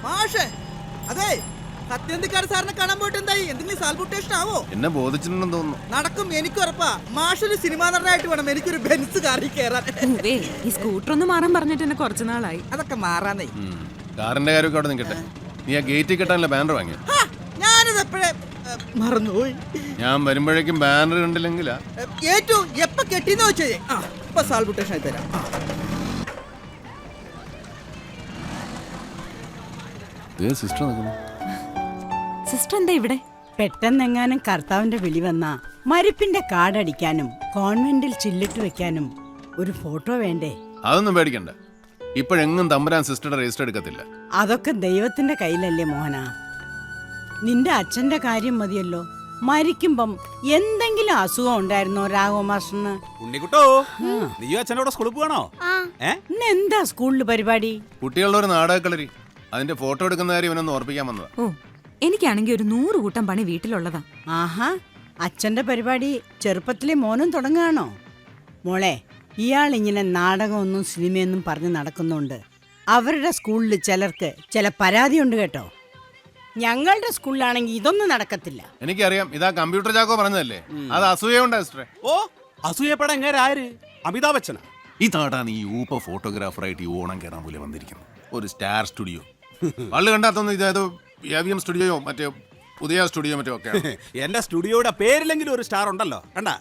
മാഷേ, അതെ സത്യന്തിക്കാട് സാറിനെ കാണാൻ പോയിട്ട് എന്തായി? എന്തെങ്കിലും സാൽബുട്ടേഷൻ ആവോ? എന്നെ ബോധിച്ചിട്ടുണ്ടെന്ന് തോന്നുന്നു. നടക്കും, എനിക്ക് ഉറപ്പാ. മാഷൊരു സിനിമാ നടനായിട്ട് വേണം എനിക്കൊരു ബെൻസ് കാറിൽ കയറാൻ. ഈ സ്കൂട്ടർ ഒന്ന് മാറാൻ പറഞ്ഞിട്ട് എന്നെ കുറച്ച് നാളായി. അതൊക്കെ മാറാന്നേ. കാറിന്റെ കാര്യമൊക്കെ അവിടെ നിൽക്കട്ടെ. നീ ആ ഗേറ്റിൽ കെട്ടാനല്ല ബാനർ വാങ്ങി? ഞാനിത് എപ്പോഴേ മറന്നുപോയി. ഞാൻ വരുമ്പോഴേക്കും ബാനർ കണ്ടില്ലെങ്കിലാ. ഏറ്റവും എപ്പ കെട്ടിന്ന് വെച്ചേ ഇപ്പൊ സാൽബുട്ടേഷൻ ആയി തരാം. സിസ്റ്റർ നിൽക്കുന്നു. സിസ്റ്റർ എന്താ ഇവിടെ? പെട്ടെന്നെങ്ങാനും കർത്താവിന്റെ വിളി വന്നാ മരിപ്പിന്റെ കാർഡടിക്കാനും കോൺവെന്റിൽ ചില്ലിട്ട് വെക്കാനും ഒരു ഫോട്ടോ വേണ്ടേ? അതൊന്നും പേടിക്കണ്ട. ഇപ്പോഴെങ്ങും തമ്പുരാൻ സിസ്റ്ററുടെ രജിസ്റ്റർ എടുക്കത്തില്ല. അതൊക്കെ ദൈവത്തിന്റെ കയ്യിലല്ലേ മോഹന. നിന്റെ അച്ഛന്റെ കാര്യം മതിയല്ലോ. മരിക്കുമ്പം എന്തെങ്കിലും അസുഖം ഉണ്ടായിരുന്നോ രാഘവ മാസ്റ്ററിന്? ഉണ്ണിക്കുട്ടോ, നീ അച്ഛനോട് സ്കൂളിൽ പോവാണോ? ഇന്ന് എന്താ സ്കൂളിൽ പരിപാടി? കുട്ടികളുടെ ഒരു നാടകക്കളരി, അതിന്റെ ഫോട്ടോ എടുക്കുന്ന കാര്യം ഇവനൊന്ന് ഓർപ്പിക്കാൻ വന്നതാ. ഓ, എനിക്കാണെങ്കിൽ ഒരു 100 കൂട്ടം പണി വീട്ടിലുള്ളതാ. ആഹാ, അച്ഛന്റെ പരിപാടി ചെറുപ്പത്തിലെ മോനും തുടങ്ങുകയാണോ? മോളെ, ഇയാൾ ഇങ്ങനെ നാടകമൊന്നും സിനിമയൊന്നും പറഞ്ഞ് നടക്കുന്നുണ്ട്. അവരുടെ സ്കൂളിൽ ചിലർക്ക് ചില പരാതിയുണ്ട് കേട്ടോ. ഞങ്ങളുടെ സ്കൂളിലാണെങ്കിൽ ഇതൊന്നും നടക്കത്തില്ല. എനിക്കറിയാം, ഇതാ കമ്പ്യൂട്ടർ ചാക്കോ പറഞ്ഞതല്ലേ. അത് അസൂയുണ്ടാ സിസ്റ്ററെ? ഓ, അസൂയപ്പെടാൻ എങ്ങനെ ആര്? അമിതാഭ് ബച്ചനാ? ഈ താട്ടാണ് ഈ ഊപ്പ ഫോട്ടോഗ്രാഫറായിട്ട് ഈ ഓണം കയറാൻ പോലെ വന്നിരിക്കുന്നത്. ഒരു സ്റ്റാർ സ്റ്റുഡിയോ പള്ളു കണ്ടാത്തൊന്നും. ഇതേതോ AVM സ്റ്റുഡിയോയോ മറ്റേ പുതിയ സ്റ്റുഡിയോ മറ്റോ ഒക്കെ. എന്റെ സ്റ്റുഡിയോയുടെ പേരിലെങ്കിലും ഒരു സ്റ്റാർ ഉണ്ടല്ലോ, കണ്ടാ?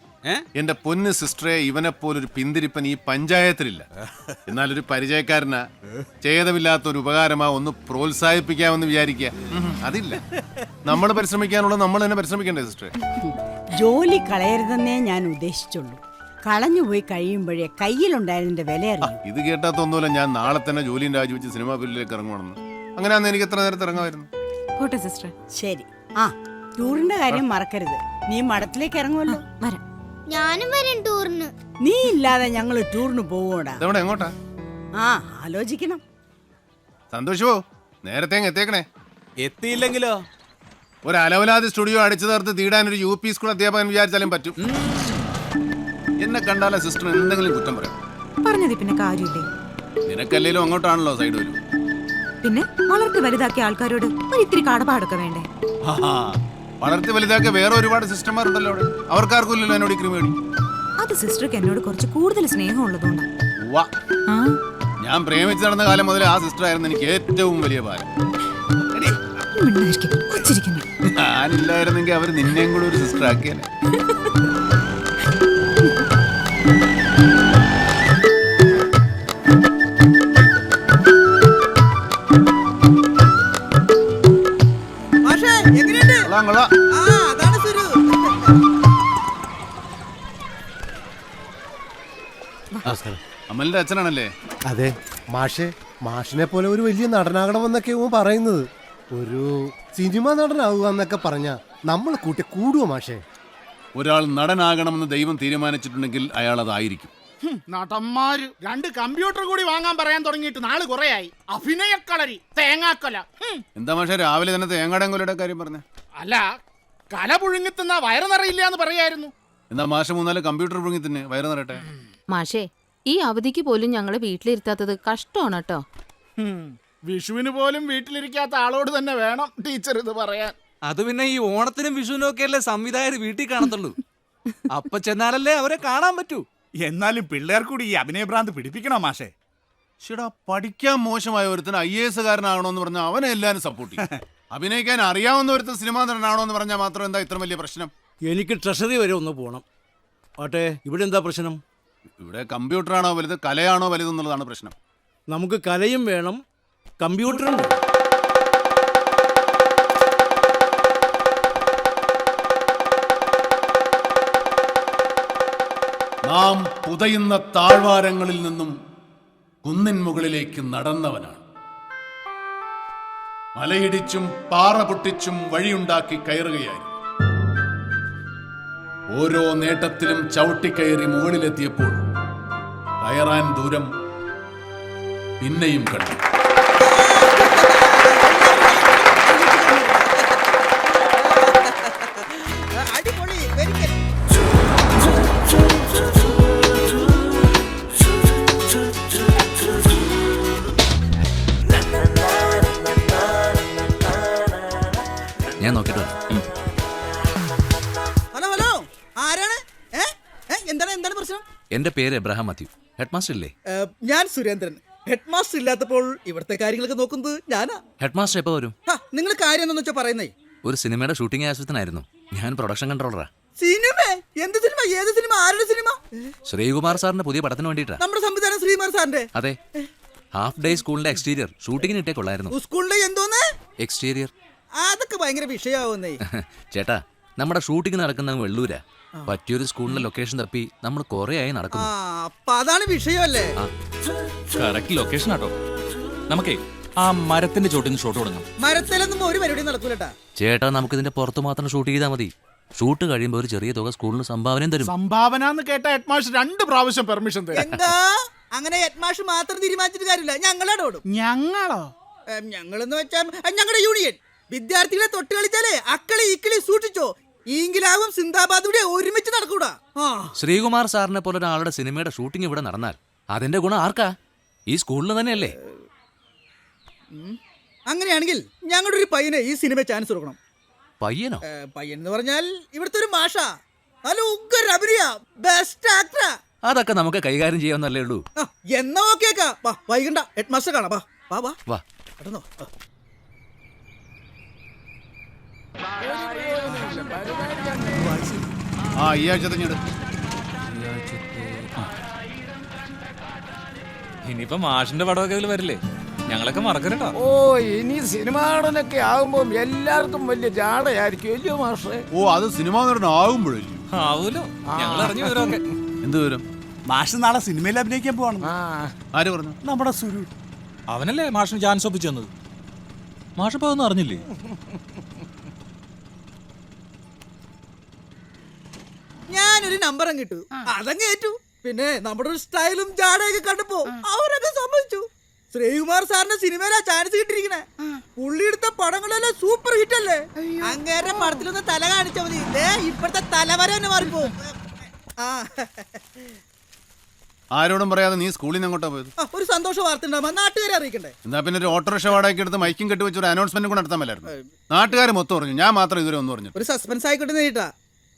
എന്റെ പൊന്ന് സിസ്റ്ററെ, ഇവനെ പോലൊരു പിന്തിരിപ്പൻ ഈ പഞ്ചായത്തിലില്ല. എന്നാലൊരു പരിചയക്കാരനാ, ഛേദമില്ലാത്തൊരു ഉപകാരമാ, ഒന്ന് പ്രോത്സാഹിപ്പിക്കാമെന്ന് വിചാരിക്കുക. അതില്ല. നമ്മൾ പരിശ്രമിക്കാനുള്ള നമ്മൾ തന്നെ പരിശ്രമിക്കണ്ടേ സിസ്റ്ററെ? ജോലി കളയരുതെന്നേ ഞാൻ ഉദ്ദേശിച്ചുള്ളൂ. കളഞ്ഞുപോയി കഴിയുമ്പോഴേ കയ്യിലുണ്ടായതിന്റെ വില അറിയും. ഇത് കേട്ടാത്തൊന്നുമില്ല, ഞാൻ നാളെ തന്നെ ജോലിയും രാജിവെച്ച് സിനിമാ ഫീൽഡിലേക്ക് ഇറങ്ങുവാണെന്ന്. അങ്ങനെയാന്ന് എനിക്ക് എത്ര നേരത്തെ ഇറങ്ങാമായിരുന്നു. പോട്ടെ സിസ്റ്റർ. ശരി. ആ, ടൂറിന്റെ കാര്യം മറക്കരുത്. നീ മഠത്തിലേക്ക് ഇറങ്ങുമല്ലോ. വരാം. ഞാനും വരും ടൂറിന്. നീ ഇല്ലാതെ ഞങ്ങള് ടൂറിന് പോവൂടാ. ഇതെവിടെ എങ്ങോട്ടാ? ആ, ആലോചിക്കണം. സന്തോഷമോ, നേരത്തെ എത്തിയേക്കണേ. എത്തിയില്ലെങ്കിലോ? ഒരു അലവലാതി സ്റ്റുഡിയോ അടിച്ചു തീർത്ത് തീടാൻ ഒരു UP സ്കൂൾ അധ്യാപകൻ വിചാരിച്ചാലും പറ്റും. എന്നെ കണ്ടാലേ സിസ്റ്റർ എന്തെങ്കിലും കുറ്റം പറയാം. പറഞ്ഞത് പിന്നെ കാര്യമില്ലേ? നിനക്കല്ലേലും അങ്ങോട്ടാണല്ലോ സൈഡ് വരും. പിന്നെ വളർത്തി വലുതാക്കിയ ആൾക്കാരോട് ഒരു ഇത്തിരി കടപ്പാടൊക്കെ വേണ്ടേ? വളർത്തി വലുതാക്കിയ വേറെ ഒരുപാട് സിസ്റ്റർമാരുണ്ടല്ലോ അവിടെ. അവർക്കാർക്കും ഇല്ലല്ലോ എന്നോട് ക്രിമേടി. അത് സിസ്റ്റർക്ക് എന്നോട് കുറച്ച് കൂടുതൽ സ്നേഹം ഉള്ളതുകൊണ്ടാ. ഞാൻ പ്രേമിച്ച് നടന്ന കാലം മുതൽ ആ സിസ്റ്റർ ആയിരുന്നു എനിക്ക് ഏറ്റവും വലിയ ഭാരം. ഞാനില്ലായിരുന്നെങ്കിൽ അവർ നിന്നെയും കൂടെ ഒരു സിസ്റ്റർ ആക്കിയാലേ. അമലിന്റെ അച്ഛനാണല്ലേ? അതെ മാഷെ. മാഷിനെ പോലെ ഒരു വലിയ നടനാകണമെന്നൊക്കെ പറയുന്നത്. ഒരു സിനിമ നടനാവുക എന്നൊക്കെ പറഞ്ഞ നമ്മൾ കൂട്ടി കൂടുവോ മാഷെ? ഒരാൾ നടനാകണമെന്ന് ദൈവം തീരുമാനിച്ചിട്ടുണ്ടെങ്കിൽ അയാൾ അതായിരിക്കും. നടന്മാര് 2 കമ്പ്യൂട്ടർ കൂടി വാങ്ങാൻ പറയാൻ തുടങ്ങിയിട്ട് നാള് കുറയായി. അഭിനയക്കളരി, തേങ്ങാക്കൊല. എന്താ മാഷെ രാവിലെ തന്നെ തേങ്ങാടൻ കൊലയുടെ കാര്യം പറഞ്ഞ? അല്ല, കല പുഴുങ്ങിത്തുന്ന വയറ് നിറയില്ല എന്ന് പറയായിരുന്നു. എന്താ മാഷ 3-4 കമ്പ്യൂട്ടർ പുഴുങ്ങി തന്നെ വയറ് നിറയട്ടെ. മാഷേ, ഈ അവധിക്ക് പോലും ഞങ്ങളെ വീട്ടിലിരുത്താത്തത് കഷ്ടമാണ് കേട്ടോ. വിഷുവിന് പോലും വീട്ടിലിരിക്കാത്ത ആളോട് തന്നെ വേണം ടീച്ചർ ഇത് പറയാൻ. അത് പിന്നെ ഈ ഓണത്തിനും വിഷുവിനും ഒക്കെ അല്ലേ സംവിധായകർ വീട്ടിൽ കാണത്തുള്ളൂ. അപ്പൊ ചെന്നാലല്ലേ അവരെ കാണാൻ പറ്റൂ. എന്നാലും പിള്ളേർ കൂടി ഈ അഭിനയഭ്രാന്ത് പിടിപ്പിക്കണോ മാഷേ? ചേടാ, പഠിക്കാൻ മോശമായ ഒരുത്തിന് IAS കാരനാകണമെന്ന് പറഞ്ഞാൽ അവനെ എല്ലാവരും സപ്പോർട്ട് ചെയ്യും. അഭിനയിക്കാൻ അറിയാവുന്ന ഒരുത്തൻ സിനിമാ നടനാണോ എന്ന് പറഞ്ഞാൽ മാത്രം എന്താ ഇത്ര വലിയ പ്രശ്നം? എനിക്ക് ട്രഷറി വരെ ഒന്ന് പോകണം. ആട്ടെ, ഇവിടെ എന്താ പ്രശ്നം? ഇവിടെ കമ്പ്യൂട്ടറാണോ വലുത് കലയാണോ വലുതെന്നുള്ളതാണ് പ്രശ്നം. നമുക്ക് കലയും വേണം, കമ്പ്യൂട്ടറും വേണം. നാം പുതയുന്ന താഴ്വാരങ്ങളിൽ നിന്നും കുന്നിൻ മുകളിലേക്ക് നടന്നവനാണ്. മലയിടിച്ചും പാറ പൊട്ടിച്ചും വഴിയുണ്ടാക്കി കയറുകയായിരുന്നു. ഓരോ നേട്ടത്തിലും ചവിട്ടിക്കയറി മുകളിലെത്തിയപ്പോൾ കയറാൻ ദൂരം പിന്നെയും കണ്ടു. അടിപൊളി, വെരി ഗുഡ്. ഞാൻ നോക്കിയിട്ട് വരാം. ഹലോ ഹലോ, ആരാണ്? എന്താണ് എന്താണ് പ്രശ്നം? എന്റെ പേര് എബ്രഹാം മാത്യു. ഹെഡ് മാസ്റ്റർ ഇല്ലേ? ഞാൻ സുരേന്ദ്രൻ. ഹെഡ് മാസ്റ്റർ ഇല്ലാത്തപ്പോൾ ഇവിടുത്തെ കാര്യങ്ങളൊക്കെ നോക്കുന്നത് ഞാനാ. ഹെഡ് മാസ്റ്റർ എപ്പോ വരും? നിങ്ങൾ കാര്യം എന്താണെന്ന് വെച്ചാ പറയുന്നേ? ഒരു സിനിമയുടെ ഷൂട്ടിംഗ് ആവശ്യത്തിനായിരുന്നു. ഞാൻ പ്രൊഡക്ഷൻ കൺട്രോളറാ. സിനിമ? എന്ത് സിനിമ? ഏത് സിനിമ? ആരുടെ സിനിമ? ശ്രീകുമാർ സാറിന്റെ പുതിയ പടത്തിന് വേണ്ടിയിട്ടാ. നമ്മുടെ സംവിധാനം ശ്രീകുമാർ സാറിന്റെ? അതെ. ഹാഫ് ഡേ സ്കൂളിന്റെ എക്സ്റ്റീരിയർ ഷൂട്ടിങ്ങിന് ഇട്ടേ കൊള്ളായിരുന്നു. സ്കൂളിന്റെ എന്തോന്ന് എക്സ്റ്റീരിയർ? അതൊക്കെ ഭയങ്കര വിഷയാവുന്നേ. ചേട്ടാ, നമ്മുടെ ഷൂട്ടിംഗ് നടക്കുന്ന വെള്ളൂരാ. പറ്റിയൊരു സ്കൂളിന്റെ ലൊക്കേഷൻ തപ്പി നമ്മൾ കുറെ ആയി നടക്കുന്നു. അപ്പൊ അതാണ് വിഷയമല്ലേ? കറക്റ്റ് ലൊക്കേഷൻ ആട്ടോ. നമുക്കേ ആ മരത്തിന്റെ ചോട്ടിന്ന് ഷോട്ട് തുടങ്ങാം. മരത്തിലൊന്നും ഒരു പരിപാടി നടക്കൂലട്ടാ. ചേട്ടാ, നമുക്ക് ഇതിന്റെ പുറത്ത് മാത്രം ഷൂട്ട് ചെയ്താൽ മതി. ഷൂട്ട് കഴിയുമ്പോൾ ഒരു ചെറിയ തുക സ്കൂളിന് സംഭാവനയും തരും. സംഭാവന എന്ന് കേട്ട ഹെഡ് മാസ്റ്റർ 2 പ്രാവശ്യം പെർമിഷൻ തരും. എന്താ അങ്ങനെ ഹെഡ് മാസ്റ്റർ മാത്രം തീരുമാനിച്ചിട്ട് കാര്യമില്ല, ഞങ്ങളാണ് ഓടും. ഞങ്ങളോ? ഞങ്ങളെന്ന് വെച്ചാൽ ഞങ്ങളുടെ യൂണിയൻ. വിദ്യാർത്ഥികളെ തൊട്ട് കളിച്ചാലേ അക്കളി ഇക്കിളി സൂക്ഷിച്ചോ, ഈങ്കിലാവും സിന്ദാബാദൂടെ ഒരുമിച്ച് നടക്കൂടാ. ശ്രീകുമാർ സാറിനെ പോലെ ഒരാളുടെ സിനിമയുടെ ഷൂട്ടിംഗ് ഇവിടെ നടന്നാൽ അതിന്റെ ഗുണം ആർക്കാ? ഈ സ്കൂളിന് തന്നെയല്ലേ? അങ്ങനെയാണെങ്കിൽ ഞങ്ങളുടെ ഒരു പയ്യനെ ഈ സിനിമ ചാൻസ് കൊടുക്കണം. പയ്യനോ? പയ്യൻ എന്ന് പറഞ്ഞാൽ ഇവിടുത്തെ ഒരു മാഷ, നല്ല ഉഗ്ര അഭിനയ, ബെസ്റ്റ് ആക്ടറാ. അതൊക്കെ നമുക്ക് കൈകാര്യം ചെയ്യാവുന്നല്ലേ ഉള്ളൂ. എന്നാ ഓക്കേക്കാ. വൈകണ്ട, ഹെഡ് മാസ്റ്റർ കാണാം. വാ വാ വാ. പെട്ടെന്നോ. ഈ ആഴ്ച തന്നെയുണ്ട്. ഇനിയിപ്പോ മാഷിന്റെ പടമൊക്കെ ഇതിൽ വരില്ലേ? ഞങ്ങളൊക്കെ മറക്കരുട്ടോ. ഓ, ഇനി സിനിമ നടനൊക്കെ ആകുമ്പോ എല്ലാവർക്കും വലിയ ജാടയായിരിക്കും അല്ലയോ മാഷേ? അത് സിനിമ നടനാകുമ്പോഴല്ലേ? ആവൂലോ, ഞങ്ങൾ അറിഞ്ഞു വിവരമൊക്കെ. എന്ത് വിവരം? മാഷ് നാളെ സിനിമയിൽ അഭിനയിക്കാൻ പോവാണ്. ആര് പറഞ്ഞു? നമ്മുടെ സുരു. അവനല്ലേ മാഷിന് ചാൻസ് ഒപ്പിച്ചു തന്നത്. മാഷിപ്പോ അതൊന്നും അറിഞ്ഞില്ലേ? ഞാനൊരു നമ്പറും കിട്ടു, അതങ്ങ് ഏറ്റു. പിന്നെ നമ്മുടെ ഒരു സ്റ്റൈലും ജാടയൊക്കെ കണ്ടപ്പോ അവരൊക്കെ സമ്മതിച്ചു. ശ്രീകുമാർ സാറിന്റെ സിനിമയിലാ ചാൻസ് കിട്ടിയിരിക്കണേ. പുള്ളി എടുത്ത പടങ്ങളെല്ലാം സൂപ്പർ ഹിറ്റ് അല്ലേ? അങ്ങേരുടെ പടത്തിലൊന്ന് തല കാണിച്ചാ മതി, ഇപ്പോഴത്തെ തലവര തന്നെ മാറിപ്പോ. ആരോടും പറയാതെ നീ സ്കൂളിൽ നിന്ന് അങ്ങോട്ടാ പോയത്? ഒരു സന്തോഷ വാർത്ത ഉണ്ടാകുമ്പോ നാട്ടുകാരെ അറിയിക്കണ്ടേ? എന്നാ പിന്നെ ഒരു ഓട്ടോറിക്ഷ വാടകയ്ക്ക് എടുത്ത് മൈക്കും കെട്ടി വെച്ച് ഒരു അനൗൺസ്മെന്റ് കൂടെ നടത്താൻ മേലായിരുന്നു. നാട്ടുകാർ മൊത്തം പറഞ്ഞു, ഞാൻ മാത്രം ഇതുവരെ ഒന്നും പറഞ്ഞു. ഒരു സസ്പെൻസ് ആയിക്കോട്ടെ നേരിട്ടാ.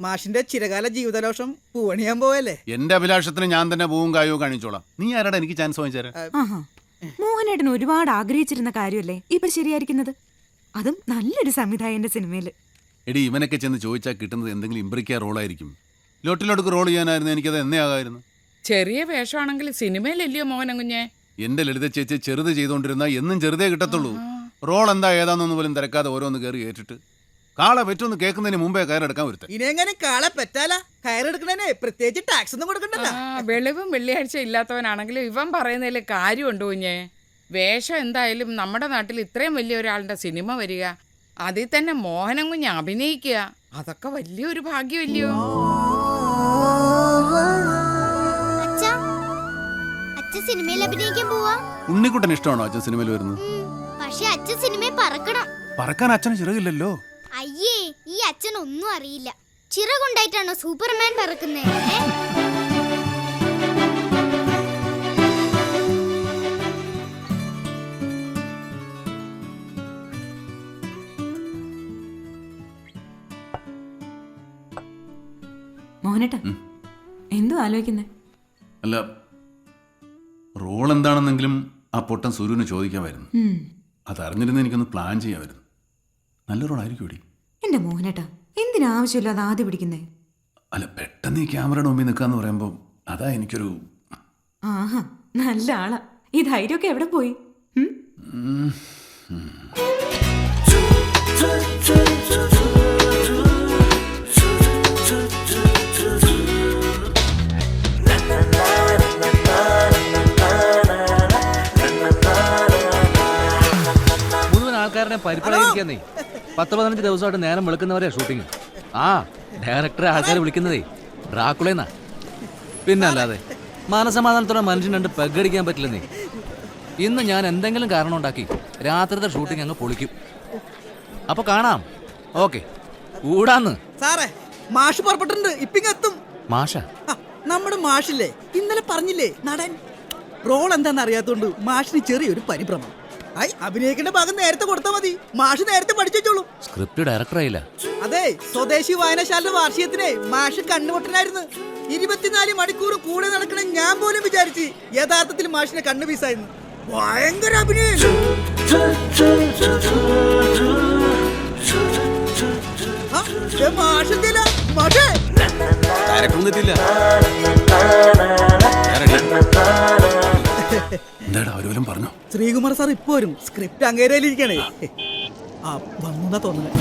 മാഷിന്റെ ചിരകാല ജീവിതദോഷം പൂവണിയാൻ പോവല്ലേ? എന്റെ അഭിലാഷത്തിന് ഞാൻ തന്നെ പൂവും കായവും കാണിച്ചോളാം. നീ ആരാടാ എനിക്ക് ചാൻസ് വാങ്ങിച്ചേരാ? മോഹനേട്ടൻ ഒരുപാട് ആഗ്രഹിച്ചിരുന്ന കാര്യമല്ലേ ഇപ്പൊ ശരിയായിരിക്കുന്നത്, അതും നല്ലൊരു സംവിധായകന്റെ സിനിമയില്. എടി, ഇവനൊക്കെ ചെന്ന് ചോദിച്ചാൽ കിട്ടുന്നത് എന്തെങ്കിലും ഇമ്പ്രിക്ക റോളായിരിക്കും. ലോട്ടിലോട്ട് റോൾ ചെയ്യാനായിരുന്നു എനിക്കത് എന്നേ ആകായിരുന്നു. ചെറിയ വേഷമാണെങ്കിൽ സിനിമയിലല്ലയോ മോഹനം കുഞ്ഞെ? എന്റെ ലളിത ചേച്ചി ചെറുത് ചെയ്തോണ്ടിരുന്ന എന്നും ചെറുതേ കിട്ടത്തുള്ളൂ. റോൾ എന്താ ഏതാന്നൊന്നും പോലും തിരക്കാതെ ഓരോന്ന് കയറി ഏറ്റിട്ട് കാളെ പറ്റൊന്ന് കേൾക്കുന്നതിന് മുമ്പേ കയറെടുക്കാൻ വരുത്ത. ഇനെങ്ങനെ കാളെ പറ്റാല? കയറെടുക്കണേ പ്രത്യേകിച്ച് ടാക്സ് ഒന്നും കൊടുക്കണ്ടല്ലോ. വെളിവും വെള്ളിയാഴ്ച ഇല്ലാത്തവനാണെങ്കിലും ഇവൻ പറയുന്നതിൽ കാര്യമുണ്ടോ കുഞ്ഞെ? വേഷം എന്തായാലും നമ്മുടെ നാട്ടിൽ ഇത്രയും വലിയ ഒരാളുടെ സിനിമ വരിക, അതിൽ തന്നെ മോഹനം കുഞ്ഞ് അഭിനയിക്കുക, അതൊക്കെ വലിയൊരു ഭാഗ്യമല്ലയോ? അച്ഛൻ സിനിമയിൽ അഭിനയിക്കാൻ പോവാ. ഉണ്ണിക്കുട്ടൻ ഇഷ്ടമാണോ അച്ഛൻ സിനിമയിൽ വരുന്നത്? പക്ഷെ അച്ഛൻ സിനിമയിൽ പറക്കണം. പറക്കാൻ അച്ഛന് ചിറകില്ലല്ലോ. അയ്യേ, ഈ അച്ഛൻ ഒന്നും അറിയില്ല. ചിറകുണ്ടായിട്ടാണോ സൂപ്പർമാൻ പറക്കുന്നേ? മോഹനേട്ടാ, എന്തോ ആലോചിക്കുന്നേ? അല്ല, റോൾ എന്താണെന്നെങ്കിലും ആ പൊട്ടൻ സുരുവിന് ചോദിക്കാമായിരുന്നു. അതറിഞ്ഞിരുന്ന എനിക്കൊന്ന് പ്ലാൻ ചെയ്യാമായിരുന്നു. നല്ല റോളായിരിക്കും ഇവിടെ. എന്റെ മോഹനേട്ടാ, എന്തിനാവശ്യമില്ലാതെ ആദ്യം പിടിക്കുന്നേ? അല്ല, പെട്ടെന്ന് ഈ ക്യാമറയുടെ മുമ്പിൽ നിൽക്കാന്ന് പറയുമ്പോ അതാ എനിക്കൊരു. ആഹാ, നല്ല ആളാ. ഈ ധൈര്യമൊക്കെ എവിടെ പോയി? മുഴുവൻ ആൾക്കാരുടെ പരിപാടിയിരിക്കുന്നേ. 10-15 ദിവസമായിട്ട് നേരം വിളിക്കുന്നവരെ ഷൂട്ടിങ്. ഡയറക്ടറെ ആൾക്കാർ വിളിക്കുന്നതേ ഡ്രാക്കുളേന്നാ. പിന്നെ അല്ലാതെ മാനസമാധാനത്തോടെ മനുഷ്യൻ രണ്ട് പെഗടിക്കാൻ പറ്റില്ലെന്നേ. ഇന്ന് ഞാൻ എന്തെങ്കിലും കാരണം ഉണ്ടാക്കി രാത്രിത്തെ ഷൂട്ടിംഗ് അങ്ങ് പൊളിക്കും. അപ്പൊ കാണാം. ഓക്കെ, കൂടാന്ന്. സാറേ, മാഷ് പുറപ്പെട്ടിട്ടുണ്ട്, ഇപ്പിങ്ങെത്തും. മാഷ? നമ്മുടെ മാഷില്ലേ, ഇന്നലെ പറഞ്ഞില്ലേ നടൻ. റോൾ എന്താന്ന് അറിയാത്തോണ്ട് മാഷിന് ചെറിയൊരു പരിഭ്രമം. അഭിനയിക്കേണ്ട ഭാഗം നേരത്തെ കൊടുത്താൽ മതി. മാഷ് നേരത്തെ പഠിച്ചു വെച്ചോളൂ. സ്ക്രിപ്റ്റ് ഡയറക്ടറായില്ല. അതെ, സ്വദേശി വായനശാല വാർഷികത്തിനെ മാഷ് കണ്ണുപൊട്ടനായിരുന്നു. 24 മണിക്കൂർ കൂടെ നടക്കണ ഞാൻ പോലും വിചാരിച്ച് യഥാർത്ഥത്തിൽ മാഷിനെ കണ്ണു പീസായിരുന്നു. ഭയങ്കര അഭിനയം. എന്താടാ അവരും പറഞ്ഞു? ശ്രീകുമാർ സാർ ഇപ്പൊ വരും. സ്ക്രിപ്റ്റ് അങ്ങേരയിലിരിക്കണേ. ആ വന്നാ തോന്നുന്നു.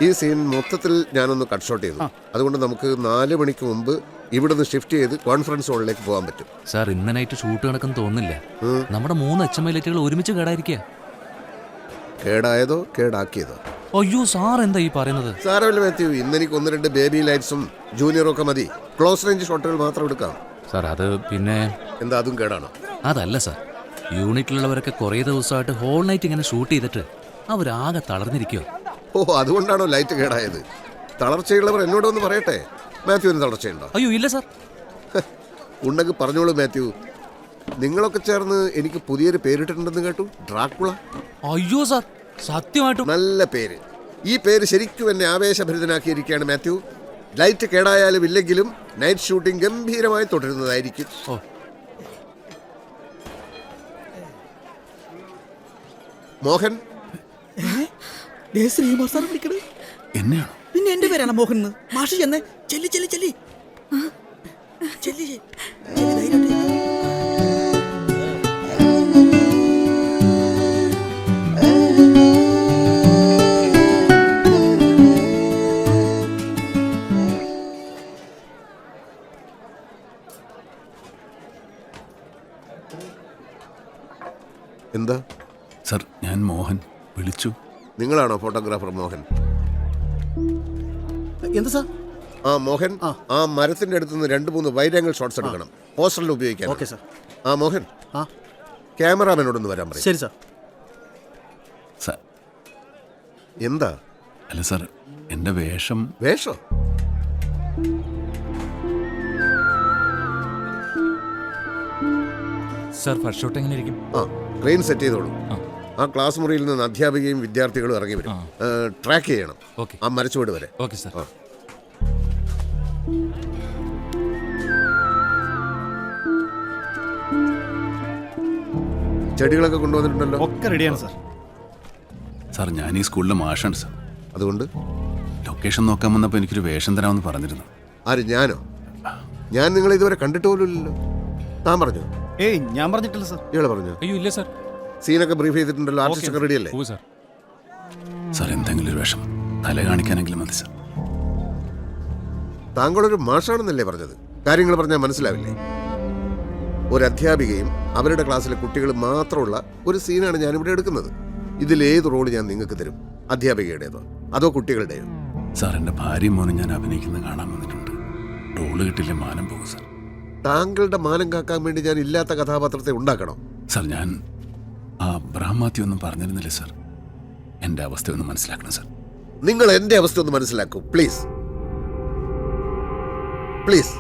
ഈ സീൻ മൊത്തത്തിൽ ഞാനൊന്ന് കട്ട് ഷോട്ട് ചെയ്തു. അതുകൊണ്ട് നമുക്ക് 4 മണിക്ക് മുമ്പ് ഇവിടുന്ന് ഷിഫ്റ്റ് ചെയ്ത് കോൺഫറൻസ് ഹാളിലേക്ക് പോകാൻ പറ്റും. സാർ ഇന്ന് നൈറ്റ് ഷൂട്ട് കണക്കെന്ന് തോന്നുന്നില്ല. നമ്മുടെ 3 HMI ലൈറ്റുകൾ ഒരുമിച്ച് കേടായിരിക്കുക. കേടായതോ കേടാക്കിയതോ? അയ്യോ സാർ എന്താ ഈ പറയുന്നത്? സാരമില്ല മാത്യു, ഇന്ന് എനിക്ക് 1-2 ബേബി ലൈറ്റ്സും ജൂനിയറും ഒക്കെ മതി. ക്ലോസ് റേഞ്ച് ഷോട്ടുകൾ മാത്രം എടുക്കാം. സാർ അത് പിന്നെ എന്താ അതും കേടാണോ? അതല്ല സാർ, യൂണിറ്റിലുള്ളവരൊക്കെ കുറേ ദിവസമായിട്ട് ഹോൾ നൈറ്റ് ഇങ്ങനെ ഷൂട്ട് ചെയ്തിട്ട് അവരാകെ തളർന്നിരിക്കുക. ഓ, അതുകൊണ്ടാണോ ലൈറ്റ് കേടായത്? തളർച്ചയുള്ളവർ എന്നോടൊന്ന് പറയട്ടെ. മാത്യുവിന് തളർച്ചയുണ്ടോ? അയ്യോ ഇല്ല സാർ. ഉണ്ടെങ്കിൽ പറഞ്ഞോളൂ മാത്യു. നിങ്ങളൊക്കെ ചേർന്ന് എനിക്ക് പുതിയൊരു പേരിട്ടിട്ടുണ്ടെന്ന് കേട്ടു, ഡ്രാക്കുള. അയ്യോ സാർ, സത്യമായിട്ടും നല്ല പേര്. ഈ പേര് ശരിക്കും എന്നെ ആവേശഭരിതനാക്കിയിരിക്കുകയാണ് മാത്യു. ലൈറ്റ് കേടായാലും ഇല്ലെങ്കിലും നൈറ്റ് ഷൂട്ടിംഗ് ഗംഭീരമായി തുടരുന്നതായിരിക്കും. ഓ, മോഹൻ. ശ്രീകുമാർ സാർ വിളിക്കണേ. എന്നെയാണോ? പിന്നെ എന്റെ പേരാണ് മോഹൻ. മാഷ് ചെന്നേ. ചെല്ലി ചെല്ലി ചെല്ലി ചെല്ലി. എന്താ സർ, ഞാൻ മോഹൻ. വിളിച്ചു. നിങ്ങളാണോ ഫോട്ടോഗ്രാഫർ മോഹൻ? എന്താ സാർ? ആ മോഹൻ, ആ മരത്തിന്റെ അടുത്തുനിന്ന് 2-3 വൈഡ് ആംഗിൾ ഷോട്ട്സ് എടുക്കണം. പോസ്റ്ററിൽ ഉപയോഗിക്കാം. Okay sir. ആ മോഹൻ, ക്യാമറാമാനോടൊന്ന് വരാൻ പറയും. ശരി സാർ. സർ, എന്താ? അല്ല സർ, എന്റെ വേഷം. വേഷം? സാർ ഫസ്റ്റ് ഷോട്ട് എങ്ങനെ ഇരിക്കും? ആ, ട്രെയിൻ സെറ്റ് ചെയ്തോളൂ. ആ ക്ലാസ് മുറിയിൽ നിന്ന് അധ്യാപികയും വിദ്യാർത്ഥികളും ഇറങ്ങി വരും. ട്രാക്ക് ചെയ്യണം ആ മരച്ചുവട് വരെ. Okay sir. ചെടികളൊക്കെ കൊണ്ടുവന്നിട്ടുണ്ടല്ലോ? ഒക്കെ റെഡിയാണ് സാർ. സാർ, ഞാൻ ഈ സ്കൂളിലെ മാഷാണ് സാർ. അതുകൊണ്ട് ലൊക്കേഷൻ നോക്കാൻ വന്നപ്പോൾ എനിക്കൊരു വേഷം തരാമെന്ന് പറഞ്ഞിരുന്നു. ആര്? ഞാനോ? ഞാൻ നിങ്ങളെ ഇതുവരെ കണ്ടിട്ട് പോലുമില്ലല്ലോ. താൻ പറഞ്ഞു? ഏയ്, ഞാൻ പറഞ്ഞിട്ടില്ല സാർ. ഇയാളെ പറഞ്ഞു? അയ്യോ ഇല്ല സാർ. സീനൊക്കെ ബ്രീഫ് ചെയ്തിട്ടുണ്ടല്ലോ. ആർട്ടിസ്റ്റ് ഒക്കെ റെഡി അല്ലേ? സാർ, എന്തെങ്കിലും ഒരു വേഷം തല കാണിക്കാനെങ്കിലും മതി സാർ. താങ്കളൊരു മാഷാണെന്നല്ലേ പറഞ്ഞത്? കാര്യങ്ങൾ പറഞ്ഞാൽ മനസ്സിലാവില്ലേ? ഒരു അധ്യാപികയും അവരുടെ ക്ലാസ്സിലെ കുട്ടികൾ മാത്രമുള്ള ഒരു സീനാണ് ഞാനിവിടെ എടുക്കുന്നത്. ഇതിലേത് റോള് ഞാൻ നിങ്ങൾക്ക് തരും? അധ്യാപികയുടേതോ അതോ കുട്ടികളുടെയോ? സാർ, എൻ്റെ ഭാര്യയും മോനും ഞാൻ അഭിനയിക്കുന്നത് കാണാൻ വന്നിട്ടുണ്ട്. റോള് കിട്ടില്ല മാനം പോകും സാർ. താങ്കളുടെ മാനം കാക്കാൻ വേണ്ടി ഞാൻ ഇല്ലാത്ത കഥാപാത്രത്തെ ഉണ്ടാക്കണം? സാർ, ഞാൻ ആ അബ്രഹാം മാത്യു ഒന്നും പറഞ്ഞിരുന്നില്ല സാർ. എൻ്റെ അവസ്ഥ ഒന്ന് മനസ്സിലാക്കണം സാർ. നിങ്ങൾ എൻ്റെ അവസ്ഥ ഒന്ന് മനസ്സിലാക്കൂ പ്ലീസ്. പ്ലീസ്.